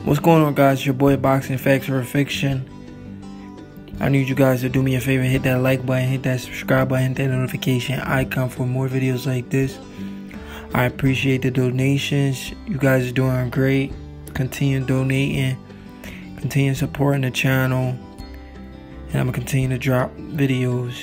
What's going on, guys? It's your boy Boxing Facts or Fiction. I need you guys to do me a favor, hit that like button, hit that subscribe button, hit that notification icon for more videos like this. I appreciate the donations. You guys are doing great. Continue donating, continue supporting the channel, and I'm gonna continue to drop videos.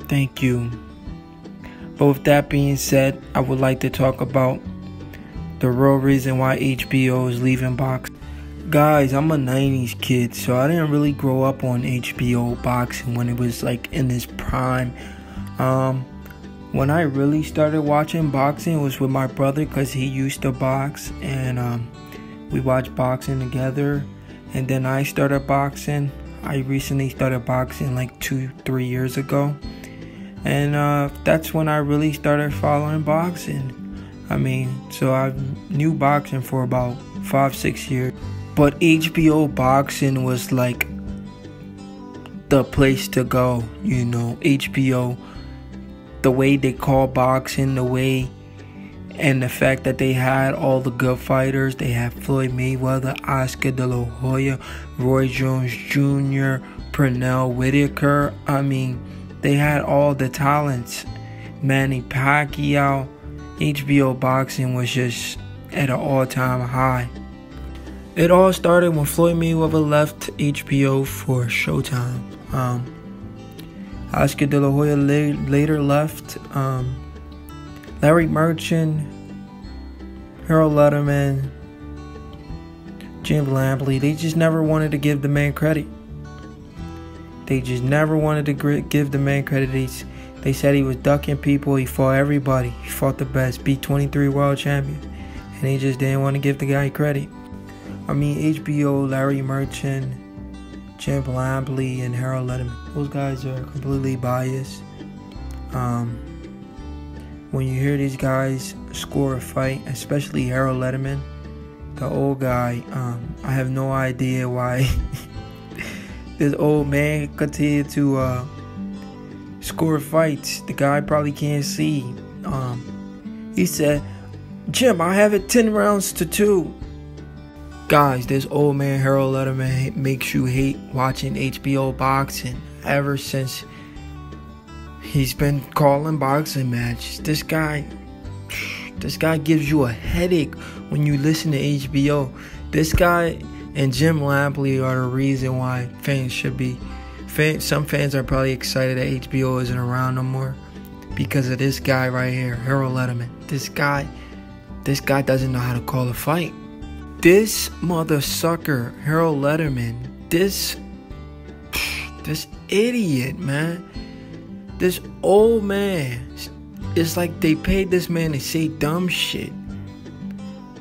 Thank you. But with that being said, I would like to talk about the real reason why HBO is leaving boxing. Guys, I'm a 90s kid, so I didn't really grow up on HBO boxing when it was like in its prime. When I really started watching boxing was with my brother, because he used to box, and we watched boxing together. And then I started boxing. I recently started boxing like 2-3 years ago, and that's when I really started following boxing. So I knew boxing for about 5-6 years. But HBO boxing was like the place to go, you know. HBO, the way they call boxing, the way and the fact that they had all the good fighters. They had Floyd Mayweather, Oscar De La Hoya, Roy Jones Jr., Pernell Whitaker. They had all the talents. Manny Pacquiao. HBO boxing was just at an all-time high. It all started when Floyd Mayweather left HBO for Showtime. Oscar De La Hoya later left. Larry Merchant, Harold Letterman, Jim Lampley, they just never wanted to give the man credit. They just never wanted to give the man credit. They said he was ducking people. He fought everybody. He fought the best, beat 23 world champions, and they just didn't want to give the guy credit. HBO, Larry Merchant, Jim Lampley, and Harold Letterman, those guys are completely biased. When you hear these guys score a fight, especially Harold Letterman, the old guy, I have no idea why this old man continued to score fights. The guy probably can't see. He said, "Jim, I have it 10 rounds to 2. Guys, this old man Harold Letterman makes you hate watching HBO boxing ever since he's been calling boxing matches. This guy gives you a headache when you listen to HBO. This guy and Jim Lampley are the reason why some fans are probably excited that HBO isn't around no more, because of this guy right here, Harold Letterman. This guy doesn't know how to call a fight. This mother sucker, Harold Letterman, this idiot, man. This old man. It's like they paid this man to say dumb shit.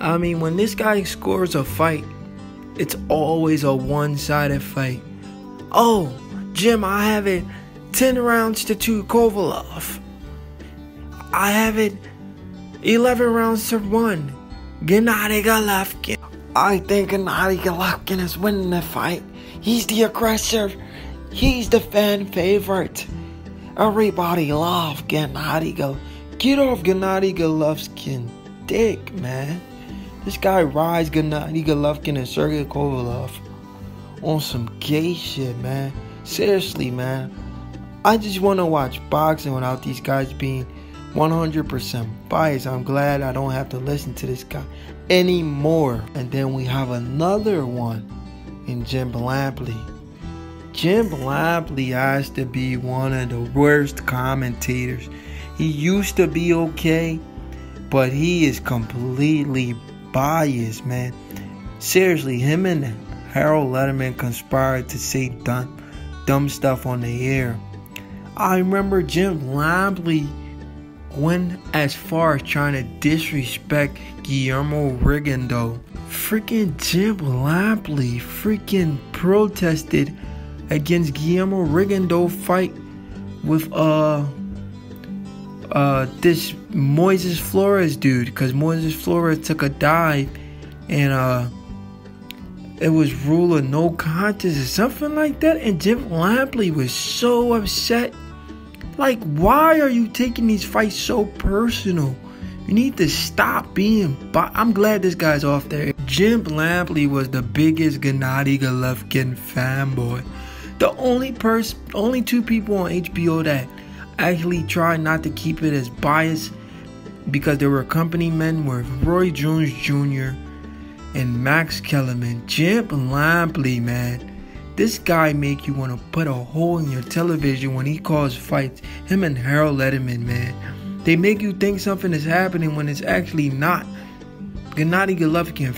When this guy scores a fight, it's always a one-sided fight. "Oh, Jim, I have it 10 rounds to 2 Kovalev. I have it 11 rounds to 1 Gennady Golovkin. I think Gennady Golovkin is winning the fight. He's the aggressor. He's the fan favorite. Everybody loves Gennady Golovkin. Get off Gennady Golovkin dick, man." This guy rides Gennady Golovkin and Sergey Kovalev on some gay shit, man. Seriously, man. I just want to watch boxing without these guys being 100% biased. I'm glad I don't have to listen to this guy anymore. And then we have another one in Jim Lampley. Jim Lampley has to be one of the worst commentators. He used to be okay, but he is completely biased, man. Seriously, him and Harold Letterman conspired to say dumb stuff on the air. I remember Jim Lampley went as far as trying to disrespect Guillermo Rigondeaux. Freaking Jim Lampley freaking protested against Guillermo Rigondeaux fight with this Moises Flores dude, because Moises Flores took a dive and it was rule of no contest or something like that, and Jim Lampley was so upset. Like, why are you taking these fights so personal? You need to stop being. I'm glad this guy's off there. Jim Lampley was the biggest Gennady Golovkin fanboy. The only two people on HBO that actually tried not to keep it as biased because they were company men were Roy Jones Jr. and Max Kellerman. Jim Lampley, man. This guy make you want to put a hole in your television when he calls fights. Him and Harold Letterman, man. They make you think something is happening when it's actually not. Gennady Golovkin.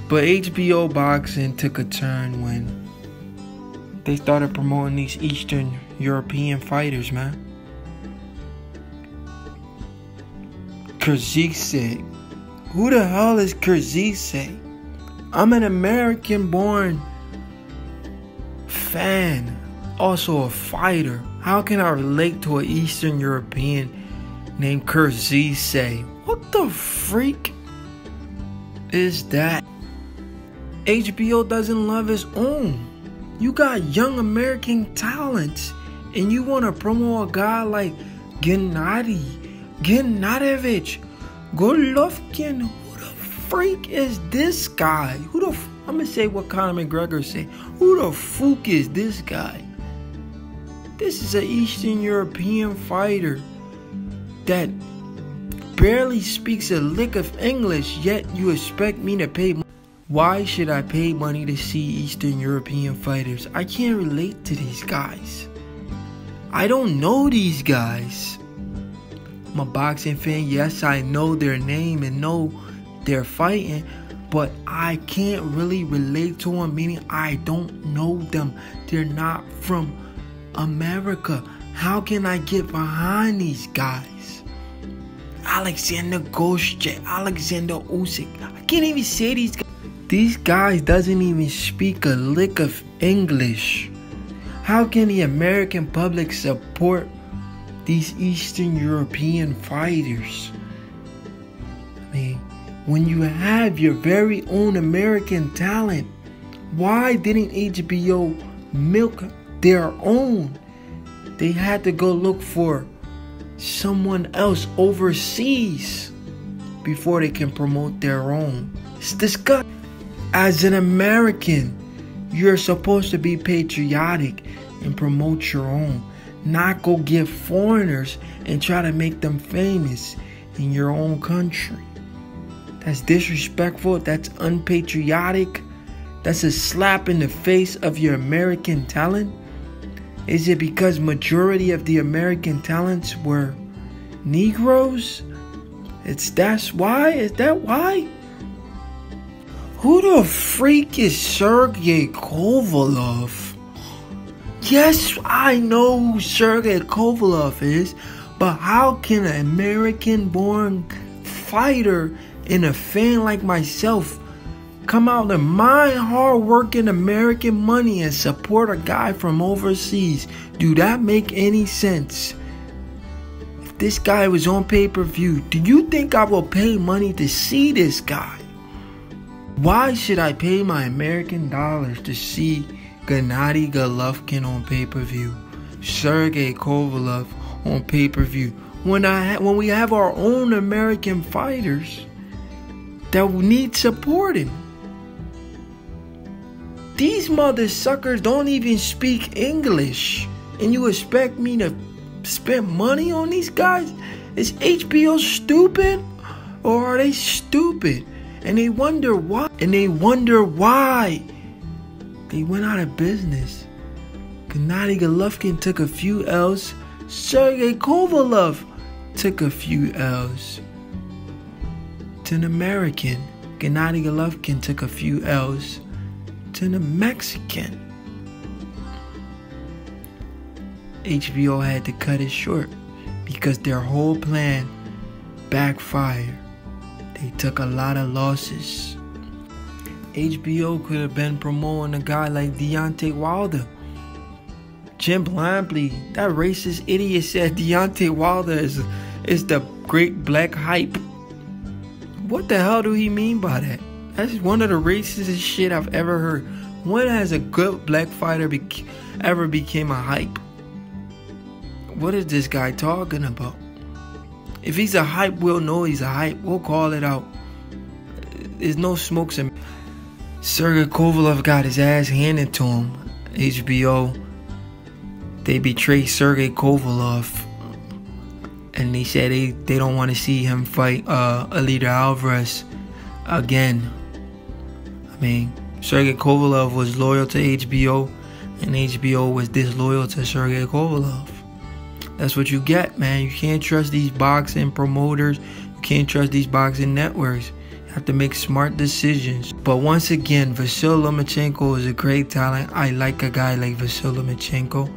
But HBO boxing took a turn when they started promoting these Eastern European fighters, man. Krzyzewski. Who the hell is Krzyzewski? I'm an American-born fan, also a fighter. How can I relate to an Eastern European named Krzyzewski? What the freak is that? HBO doesn't love its own. You got young American talents, and you want to promote a guy like Gennady Golovkin. Who the freak is this guy? I'm gonna say what Conor McGregor say. Who the fuck is this guy? This is an Eastern European fighter that barely speaks a lick of English, yet you expect me to pay money. Why should I pay money to see Eastern European fighters? I can't relate to these guys. I don't know these guys. I'm a boxing fan. Yes, I know their name and know they're fighting, but I can't really relate to them, meaning I don't know them. They're not from America. How can I get behind these guys? Alexander Gosche, Alexander Usyk. I can't even say these guys. These guys doesn't even speak a lick of English. How can the American public support these Eastern European fighters? I mean, when you have your very own American talent, why didn't HBO milk their own? They had to go look for someone else overseas before they can promote their own. It's disgusting. As an American, you're supposed to be patriotic and promote your own, not go get foreigners and try to make them famous in your own country. That's disrespectful. That's unpatriotic. That's a slap in the face of your American talent. Is it because majority of the American talents were Negroes? That's why? Is that why? Who the freak is Sergey Kovalev? Yes, I know who Sergey Kovalev is, but how can an American-born fighter and a fan like myself come out of my hard-working American money and support a guy from overseas? Do that make any sense? If this guy was on pay-per-view, do you think I will pay money to see this guy? Why should I pay my American dollars to see Gennady Golovkin on pay-per-view, Sergey Kovalev on pay-per-view, when we have our own American fighters that need supporting? These mother suckers don't even speak English, and you expect me to spend money on these guys? Is HBO stupid, or are they stupid? And they wonder why. They went out of business. Gennady Golovkin took a few L's. Sergey Kovalev took a few L's. To an American, Gennady Golovkin took a few L's. To the Mexican, HBO had to cut it short because their whole plan backfired. They took a lot of losses. HBO could have been promoting a guy like Deontay Wilder. Jim Lampley, that racist idiot, said Deontay Wilder is the great black hype. What the hell do he mean by that? That's one of the racist shit I've ever heard. When has a good black fighter ever became a hype? What is this guy talking about? If he's a hype, we'll know he's a hype. We'll call it out. There's no smokes in. Sergey Kovalev got his ass handed to him. HBO, they betrayed Sergey Kovalev, and they said they don't want to see him fight Eleider Alvarez again. I mean, Sergey Kovalev was loyal to HBO, and HBO was disloyal to Sergey Kovalev. That's what you get, man. You can't trust these boxing promoters. You can't trust these boxing networks. Have to make smart decisions. But once again, Vasyl Lomachenko is a great talent. I like a guy like Vasyl Lomachenko,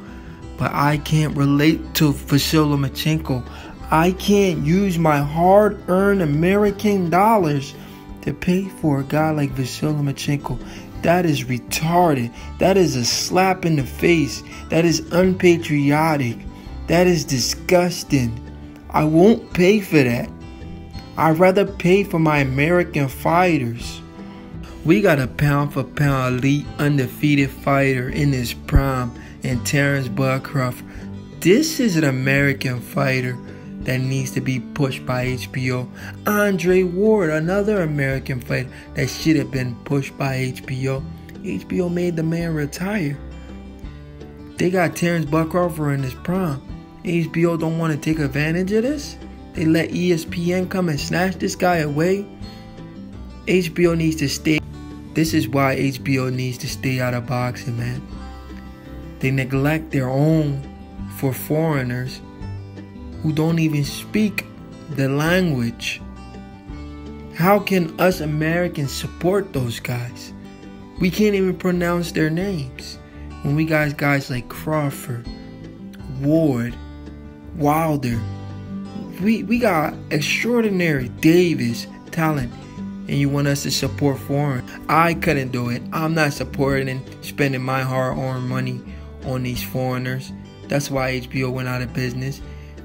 but I can't relate to Vasyl Lomachenko. I can't use my hard-earned American dollars to pay for a guy like Vasyl Lomachenko. That is retarded. That is a slap in the face. That is unpatriotic. That is disgusting. I won't pay for that. I'd rather pay for my American fighters. We got a pound-for-pound elite undefeated fighter in his prime in Terence Bud Crawford. This is an American fighter that needs to be pushed by HBO. Andre Ward, another American fighter that should have been pushed by HBO. HBO made the man retire. They got Terence Bud Crawford in his prime. HBO don't want to take advantage of this. They let ESPN come and snatch this guy away. HBO needs to stay. This is why HBO needs to stay out of boxing, man. They neglect their own for foreigners who don't even speak the language. How can us Americans support those guys? We can't even pronounce their names. When we got guys like Crawford, Ward, Wilder, we got extraordinary Davis talent, and you want us to support foreign. I couldn't do it. I'm not supporting and spending my hard-earned money on these foreigners. That's why HBO went out of business,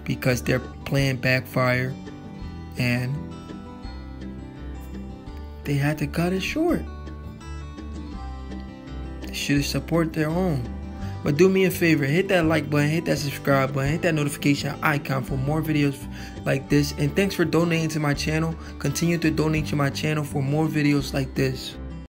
because their plan backfired and they had to cut it short. They should have supported their own. But do me a favor, hit that like button, hit that subscribe button, hit that notification icon for more videos like this. And thanks for donating to my channel. Continue to donate to my channel for more videos like this.